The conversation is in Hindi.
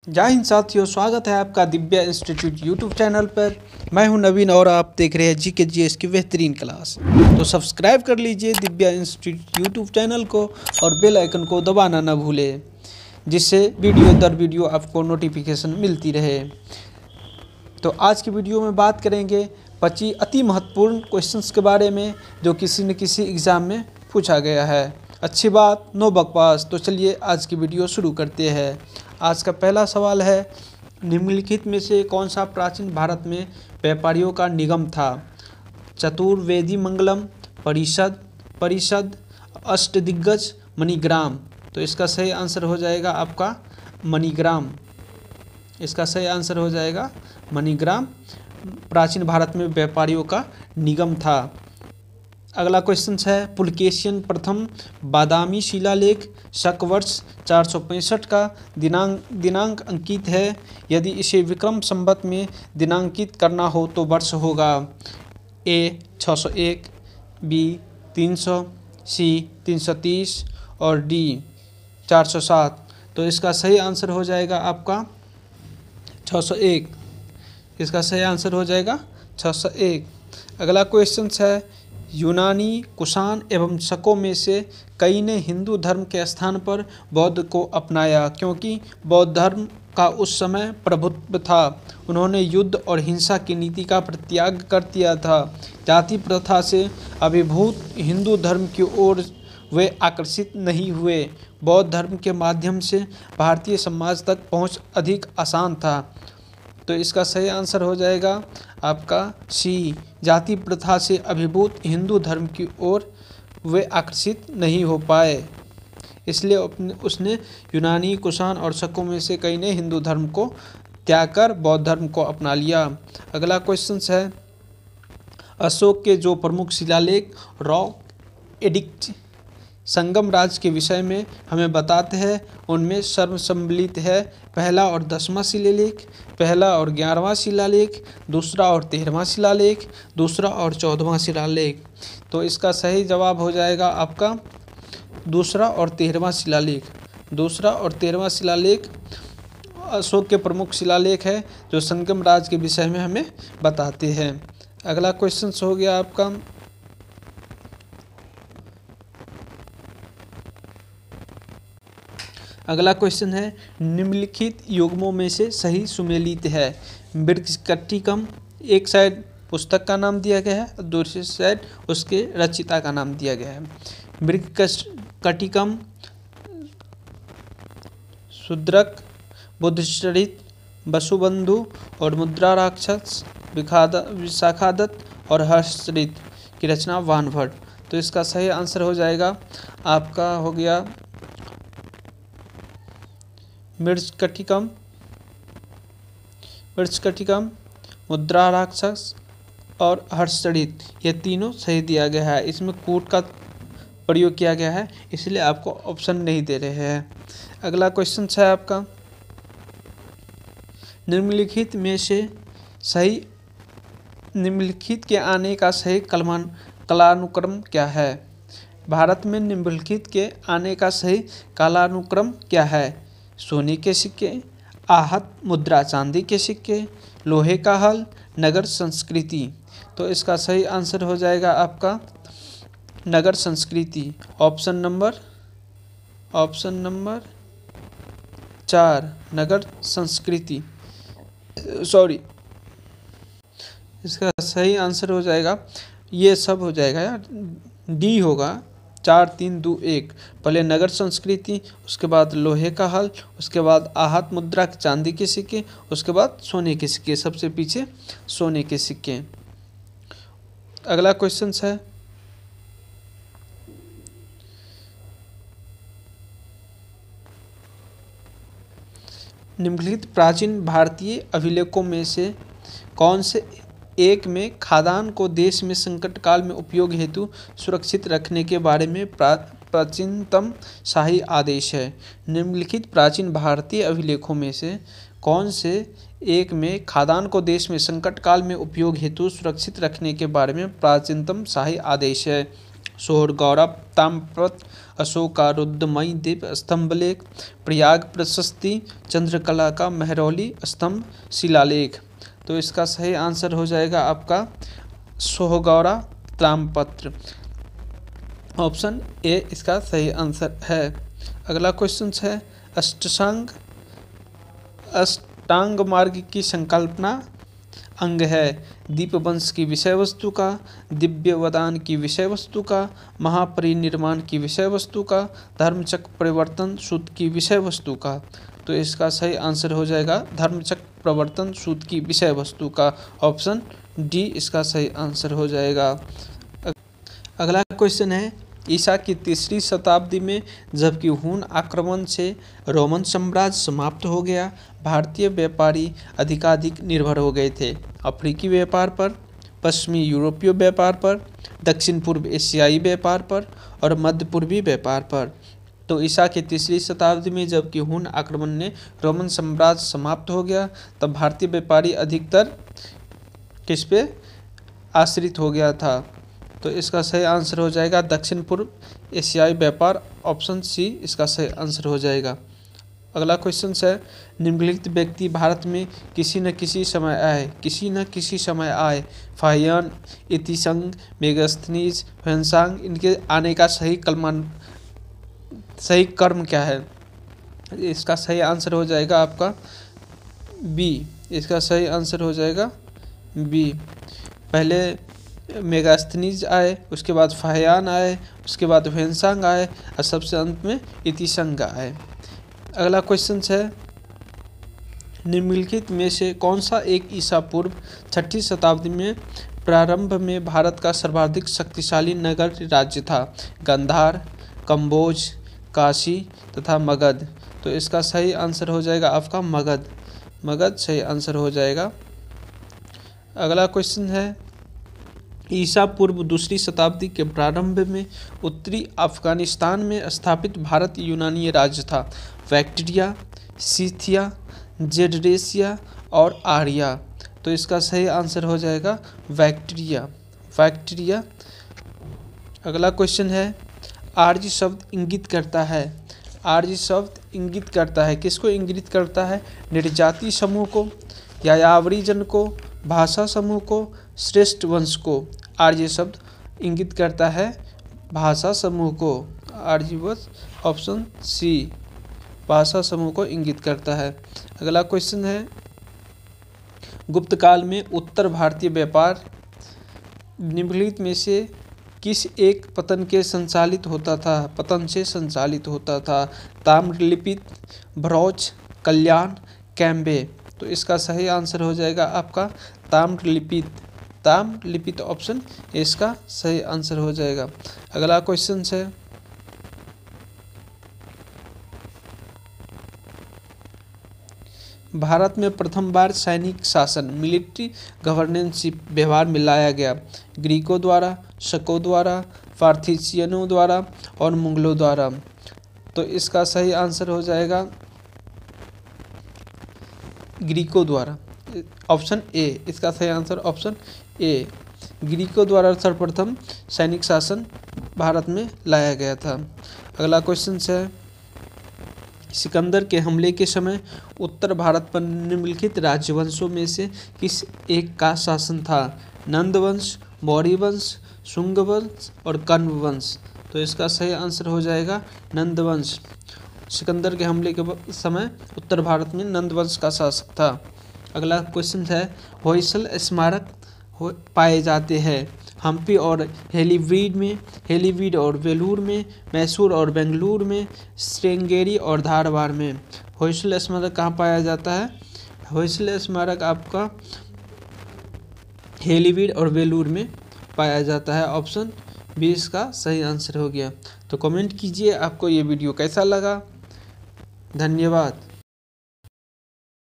जय हिंद साथियों, स्वागत है आपका दिव्या इंस्टीट्यूट यूट्यूब चैनल पर। मैं हूं नवीन और आप देख रहे हैं जीके जीएस की बेहतरीन क्लास। तो सब्सक्राइब कर लीजिए दिव्या इंस्टीट्यूट यूट्यूब चैनल को और बेल आइकन को दबाना न भूलें, जिससे वीडियो दर वीडियो आपको नोटिफिकेशन मिलती रहे। तो आज की वीडियो में बात करेंगे 25 अति महत्वपूर्ण क्वेश्चंस के बारे में जो किसी न किसी एग्ज़ाम में पूछा गया है। अच्छी बात, नो बकवास। तो चलिए आज की वीडियो शुरू करते हैं। आज का पहला सवाल है, निम्नलिखित में से कौन सा प्राचीन भारत में व्यापारियों का निगम था? चतुर्वेदी मंगलम, परिषद, अष्टदिग्गज, मणिग्राम। तो इसका सही आंसर हो जाएगा आपका मणिग्राम। इसका सही आंसर हो जाएगा मणिग्राम प्राचीन भारत में व्यापारियों का निगम था। अगला क्वेश्चन है, पुलकेशियन प्रथम बादामी शिलालेख शक वर्ष 465 का दिनांक अंकित है। यदि इसे विक्रम संवत में दिनांकित करना हो तो वर्ष होगा ए 601, बी 300, सी 330 और डी 407। तो इसका सही आंसर हो जाएगा आपका 601। इसका सही आंसर हो जाएगा 601। अगला क्वेश्चन है, यूनानी, कुषाण एवं शकों में से कई ने हिंदू धर्म के स्थान पर बौद्ध को अपनाया क्योंकि बौद्ध धर्म का उस समय प्रभुत्व था। उन्होंने युद्ध और हिंसा की नीति का परित्याग कर दिया था। जाति प्रथा से अभिभूत हिंदू धर्म की ओर वे आकर्षित नहीं हुए। बौद्ध धर्म के माध्यम से भारतीय समाज तक पहुंच अधिक आसान था। तो इसका सही आंसर हो जाएगा आपका सी, जाति प्रथा से अभिभूत हिंदू धर्म की ओर वे आकर्षित नहीं हो पाए, इसलिए उसने यूनानी, कुषाण और शकों में से कई ने हिंदू धर्म को त्याग कर बौद्ध धर्म को अपना लिया। अगला क्वेश्चन है, अशोक के जो प्रमुख शिलालेख रॉक एडिक्ट संगम राज के विषय में हमें बताते हैं, उनमें सर्वसम्मिलित है पहला और 10वां शिलालेख, पहला और 11वां शिलालेख, दूसरा और 13वां शिलालेख, दूसरा और 14वां शिलालेख। तो इसका सही जवाब हो जाएगा आपका दूसरा और 13वां शिलालेख। दूसरा और 13वां शिलालेख अशोक के प्रमुख शिलालेख है जो संगम राज के विषय में हमें बताते हैं। अगला क्वेश्चन हो गया आपका, अगला क्वेश्चन है, निम्नलिखित युग्मों में से सही सुमेलित है? मृगकटिकम एक साइड पुस्तक का नाम दिया गया है और दूसरी साइड उसके रचयिता का नाम दिया गया है। मृगकटिकम, शूद्रक, बुद्धचरित, वसुबंधु और मुद्रा राक्षस, विशाखादत्त और हर्षचरित की रचना वानभट्ट। तो इसका सही आंसर हो जाएगा आपका हो गया मृगकटिकम, मुद्रा राक्षस और हर्षचरित, ये तीनों सही दिया गया है। इसमें कूट का प्रयोग किया गया है, इसलिए आपको ऑप्शन नहीं दे रहे हैं। अगला क्वेश्चन है आपका, निम्नलिखित के आने का सही कालानुक्रम क्या है? भारत में निम्नलिखित के आने का सही कालानुक्रम क्या है? सोने के सिक्के, आहत मुद्रा चांदी के सिक्के, लोहे का हल, नगर संस्कृति। तो इसका सही आंसर हो जाएगा आपका नगर संस्कृति। ऑप्शन नंबर 4 नगर संस्कृति, इसका सही आंसर हो जाएगा, ये सब हो जाएगा यार, डी होगा 4 3 2 1। पहले नगर संस्कृति, उसके बाद लोहे का हल, उसके बाद आहत मुद्रा चांदी के सिक्के, उसके बाद सोने के सिक्के, सबसे पीछे सोने के सिक्के। अगला क्वेश्चन है, निम्नलिखित प्राचीन भारतीय अभिलेखों में से कौन से एक में खाद्यान्न को देश में संकट काल में उपयोग हेतु सुरक्षित रखने के बारे में प्राचीनतम शाही आदेश है? निम्नलिखित प्राचीन भारतीय अभिलेखों में से कौन से एक में खाद्यान्न को देश में संकट काल में उपयोग हेतु सुरक्षित रखने के बारे में प्राचीनतम शाही आदेश है? सोहरगौरा ताम्रपत्र, अशोका रुद्रमयी दिव्य स्तंभलेख, प्रयाग प्रशस्ति, चंद्रकला का महरौली स्तंभ शिलालेख। तो इसका सही आंसर हो जाएगा आपका सोहरगौरा ताम्रपत्र, ऑप्शन ए इसका सही आंसर है। अगला क्वेश्चन है अष्टांग मार्ग की संकल्पना अंग है। दीपवंश की विषय वस्तु का, दिव्य वदान की विषय वस्तु का, महापरिनिर्वाण की विषय वस्तु का, धर्मचक्र प्रवर्तन सूत्र की विषय वस्तु का। तो इसका सही आंसर हो जाएगा धर्मचक्र प्रवर्तन सूत्र की विषय वस्तु का, ऑप्शन डी इसका सही आंसर हो जाएगा। अगला क्वेश्चन है ईसा की 3री शताब्दी में जबकि हून आक्रमण से रोमन साम्राज्य समाप्त हो गया, भारतीय व्यापारी अधिकाधिक निर्भर हो गए थे अफ्रीकी व्यापार पर, पश्चिमी यूरोपीय व्यापार पर, दक्षिण पूर्व एशियाई व्यापार पर और मध्य पूर्वी व्यापार पर। तो ईसा की 3री शताब्दी में जबकि हून आक्रमण ने रोमन साम्राज्य समाप्त हो गया, तब भारतीय व्यापारी अधिकतर किस पे आश्रित हो गया था। तो इसका सही आंसर हो जाएगा दक्षिण पूर्व एशियाई व्यापार, ऑप्शन सी इसका सही आंसर हो जाएगा। अगला क्वेश्चन है निम्नलिखित व्यक्ति भारत में किसी न किसी समय आए, फाहियान, इतिसंग, मेगास्थनीज, ह्वेनसांग, इनके आने का सही कर्म क्या है। इसका सही आंसर हो जाएगा आपका बी, इसका सही आंसर हो जाएगा बी। पहले मेगास्थनीज आए, उसके बाद फाहियान आए, उसके बाद ह्वेनसांग आए और सबसे अंत में इतिसंग आए। अगला क्वेश्चन है निम्नलिखित में से कौन सा एक ईसा पूर्व 6ठी शताब्दी में प्रारंभ में भारत का सर्वाधिक शक्तिशाली नगर राज्य था। गांधार, कंबोज, काशी तथा मगध। तो इसका सही आंसर हो जाएगा आपका मगध, मगध सही आंसर हो जाएगा। अगला क्वेश्चन है ईसा पूर्व 2री शताब्दी के प्रारंभ में उत्तरी अफगानिस्तान में स्थापित भारत यूनानी राज्य था। बैक्ट्रिया, सीथिया, जेडरेसिया और आर्या। तो इसका सही आंसर हो जाएगा बैक्ट्रिया। अगला क्वेश्चन है आर्य शब्द इंगित करता है, आर्य शब्द इंगित करता है किसको इंगित करता है? निर्जाति समूह को, यायावरी जन को, भाषा समूह को, श्रेष्ठ वंश को। आर्य शब्द इंगित करता है भाषा समूह को, आर्यवंश ऑप्शन सी भाषा समूह को इंगित करता है। अगला क्वेश्चन है गुप्त काल में उत्तर भारतीय व्यापार निम्नलिखित में से किस एक पतन से संचालित होता था? ताम्रलिप्ति, भरोच, कल्याण, कैम्बे। तो इसका सही आंसर हो जाएगा आपका ताम्रलिप्ति ऑप्शन इसका सही आंसर हो जाएगा। अगला क्वेश्चन है भारत में प्रथम बार सैनिक शासन मिलिट्री गवर्नेंसशिप व्यवहार में लाया गया। ग्रीकों द्वारा, शकों द्वारा, पार्थिशियनों द्वारा और मुगलों द्वारा। तो इसका सही आंसर हो जाएगा ग्रीकों द्वारा, ऑप्शन ए इसका सही आंसर ऑप्शन ए। ग्रीकों द्वारा सर्वप्रथम सैनिक शासन भारत में लाया गया था। अगला क्वेश्चन है सिकंदर के हमले के समय उत्तर भारत पर निम्नलिखित राजवंशों में से किस एक का शासन था? नंद वंश, मौर्य वंश, शुंग वंश और कण्व वंश। तो इसका सही आंसर हो जाएगा नंद वंश। सिकंदर के हमले के समय उत्तर भारत में नंद वंश का शासक था। अगला क्वेश्चन है होयसल स्मारक पाए जाते हैं हम्पी और हेलीवीड और वेलूर में, मैसूर और बेंगलुरु में, श्रृंगेरी और धारवाड़ में। होयसल स्मारक कहाँ पाया जाता है? होयसल स्मारक आपका हेलीवीड और वेलूर में पाया जाता है, ऑप्शन बी इसका सही आंसर हो गया। तो कमेंट कीजिए आपको ये वीडियो कैसा लगा। धन्यवाद।